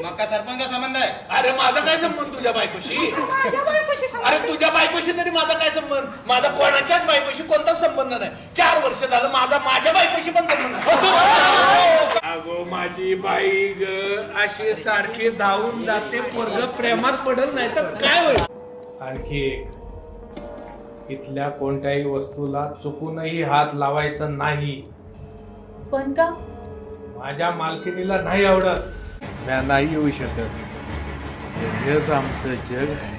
मग का सरपंच का संबंध आहे? अरे माझा काय संबंध तुझ्या बायकोशी? अरे तुझ्या बायकोशी तरी माझा काय संबंध? माझा कोणाच्याच बायकोशी कोणताच संबंध नाही. 4 वर्ष झालं माझ्या बायकोशी पण संबंध नाही. अगो माझी बाई ग अशी सारखी धावून जाते, पोरग प्रेमात पडल नाही तर काय होईल? आणखी एक, इथल्या कोणत्याही वस्तूला चुकूनही हात लावायचा नाही. पण का? माझ्या मालकिनीला नाही आवडत. म्या नाही येऊ शकत. हेच आमचं जग आहे.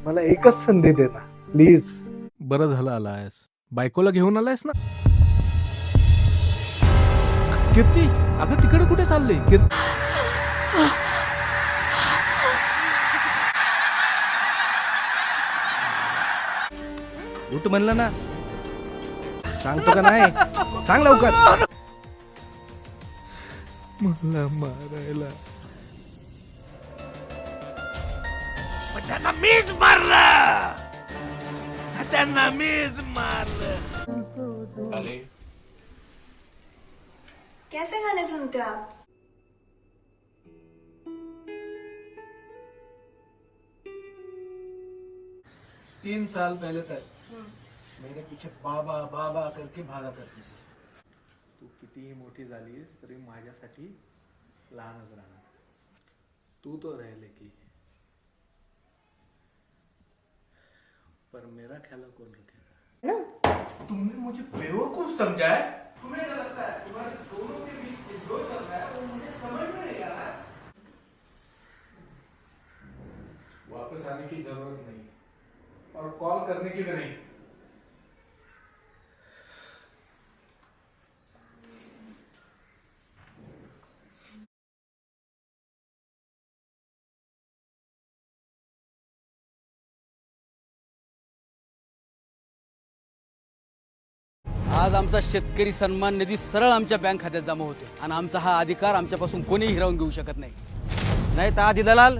मला एकच संधी दे ना प्लीज. बरं झालं आलायस. बायकोला घेऊन आलायस ना? कीर्ती, अगं तिकडे कुठे चालले? उठ म्हणलं ना, सांगतो का नाही? सांग लवकर. मला मारायला त्यांना मीच मारलं. त्यांना मीच मारलं. अरे कैसे गाने सुनते हो आप? तीन साल पहले तक मेरे पीछे बाबा बाबा करके भागा करती थी. तू कितीही मोठी झालीस तरी माझ्यासाठी लहानच राहणार. तू तो रहले की, पर मेरा ख्याल कौन रखेगा? तुमने मुझे बेवकूफ समझा है? तुम्हें क्या लगता है तुम्हारे दोनों के बीच जो चल रहा है वो मुझे समझ में नहीं आ रहा है? वापस आने की जरूरत नहीं और कॉल करने की भी नहीं. आज आमचा शेतकरी सन्मान निधी सरळ आमच्या बँक खात्यात जमा होतो आणि आमचा हा अधिकार आमच्यापासून कोणीही हिरावून घेऊ शकत नाही. नाही तर आधी दलाल